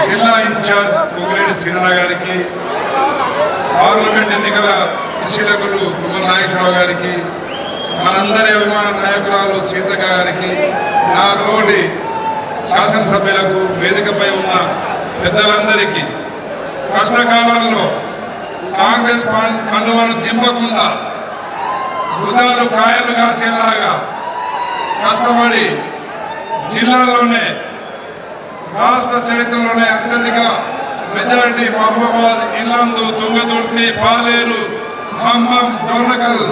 జిల్లా ఇన్ఛార్జ్ పొంగిరెడ్డి శ్రీధర గారికి, పార్లమెంట్ ఎన్నికల పరిశీలకులు తుమ్మల నాగేశ్వరరావు గారికి, మనందరి అభిమాన నాయకురాలు సీతక్క గారికి, నా తోటి శాసనసభ్యులకు, వేదికపై ఉన్న పెద్దలందరికీ, కష్టకాలంలో కాంగ్రెస్ కండువను దింపకుండా భుజాలు కాయలు కాసేలాగా కష్టపడి జిల్లాలోనే రాష్ట్ర చరిత్రలోనే అత్యధిక మెజారిటీ మహబూబాబాద్, ఇల్లందు, తుంగతుర్తి, పాలేరు, ఖమ్మం, డోర్నకల్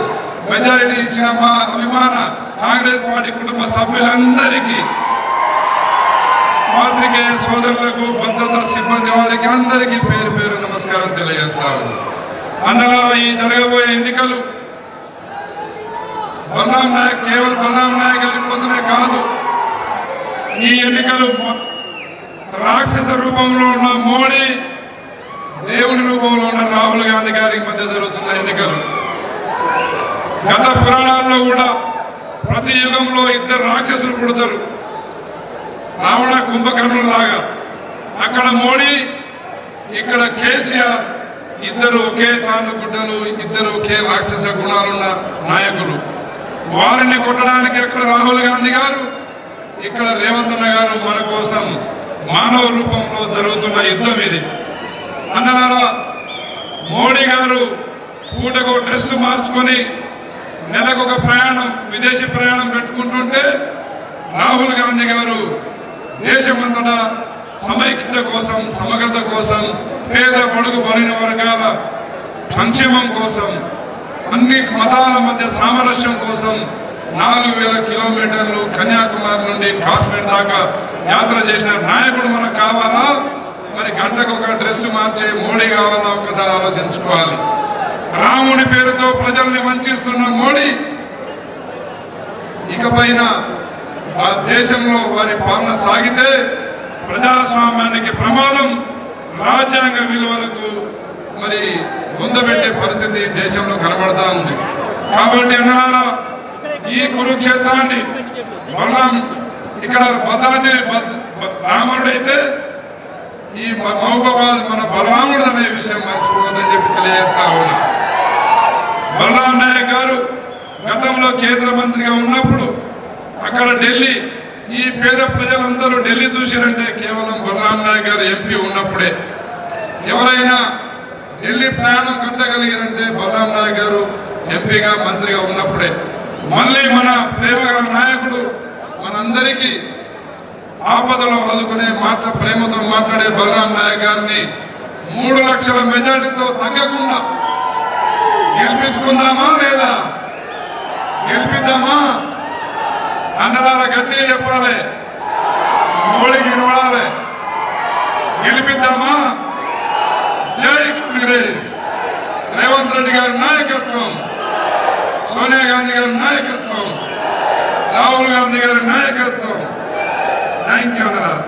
మెజారిటీ ఇచ్చిన మా అభిమాన కాంగ్రెస్ పార్టీ కుటుంబ సభ్యులందరికీ, పాత్రికేయ సోదరులకు, భద్రతా సిబ్బంది వారికి అందరికీ పేరు పేరు నమస్కారం తెలియజేస్తాము. అందులో ఈ జరగబోయే ఎన్నికలు బలరాం నాయక్ కేవలం బలరాం నాయక్ గారి కోసమే కాదు. ఈ ఎన్నికలు రాక్షస రూపంలో ఉన్న మోడీ, దేవుని రూపంలో ఉన్న రాహుల్ గాంధీ గారికి మధ్య జరుగుతున్న ఎన్నికలు. గత పురాణాల్లో కూడా ప్రతి యుగంలో ఇద్దరు రాక్షసులు పుడతారు, రావణ కుంభకర్ణులాగా. అక్కడ మోడీ, ఇక్కడ కేసీఆర్, ఇద్దరు ఒకే తాను గుడ్డలు, ఇద్దరు ఒకే రాక్షస గుణాలున్న నాయకులు. వారిని కొట్టడానికి అక్కడ రాహుల్ గాంధీ గారు, ఇక్కడ రేవంత్ అన్న గారు మన కోసం మానవ రూపంలో జరుగుతున్న యుద్ధం ఇది. అన్నలారా, మోడీ గారు పూటకు డ్రెస్ మార్చుకొని నెలకొక ప్రయాణం, విదేశీ ప్రయాణం పెట్టుకుంటుంటే, రాహుల్ గాంధీ గారు దేశమంతటా సమైక్యత కోసం, సమగ్రత కోసం, పేద బడుగు బలిన వర్గాల సంక్షేమం కోసం, అన్ని మతాల మధ్య సామరస్యం కోసం 4000 కిలోమీటర్లు కన్యాకుమారి నుండి కాశ్మీర్ దాకా యాత్ర చేసిన నాయకుడు మనకు కావాలా? మరి గంటకు ఒక డ్రెస్ మార్చే మోడీ కావాలా? ఒక్కసారి ఆలోచించుకోవాలి. రాముడి పేరుతో ప్రజల్ని వంచిస్తున్న మోడీ ఇకపైన ఆ దేశంలో వారి పాలన సాగితే ప్రజాస్వామ్యానికి ప్రమాదం, రాజ్యాంగ విలువలకు మరి పొందబెట్టే పరిస్థితి దేశంలో కనబడతా ఉంది. కాబట్టి అన్నారా, ఈ కురుక్షేత్రాన్ని బలరాం, ఇక్కడ భద్రాద్రి రాముడైతే ఈ మహబూబాబాద్ మన బలరాముడు అనే విషయం మర్చిపోవద్దని చెప్పి తెలియజేస్తా ఉన్నా. బలరాం నాయక్ గారు గతంలో కేంద్ర మంత్రిగా ఉన్నప్పుడు అక్కడ ఢిల్లీ, ఈ పేద ప్రజలందరూ ఢిల్లీ చూసారంటే కేవలం బలరాం నాయక్ గారు ఎంపీ ఉన్నప్పుడే. ఎవరైనా ఢిల్లీ ప్రయాణం కట్టగలిగారంటే బలరాం నాయక్ గారు ఎంపీగా, మంత్రిగా ఉన్నప్పుడే. మళ్ళీ మన ప్రేమగల నాయకుడు మనందరికీ ఆపదలో ఆదుకునే ప్రేమతో మాట్లాడే బలరాం నాయక్ గారిని 3 లక్షల మెజార్టీతో తగ్గకుండా గెలిపించుకుందామా లేదా? గెలిపిద్దామా? అన్నదాల గట్టిగా చెప్పాలి, మోడీకి వినబడాలి. గెలిపిద్దామా? జై కాంగ్రెస్! రేవంత్ రెడ్డి గారి నాయకత్వం, సోనియా గాంధీ గారి నాయకత్వం, రాహుల్ గాంధీ గారి నాయకత్వం. థ్యాంక్ యూ అన్నారు.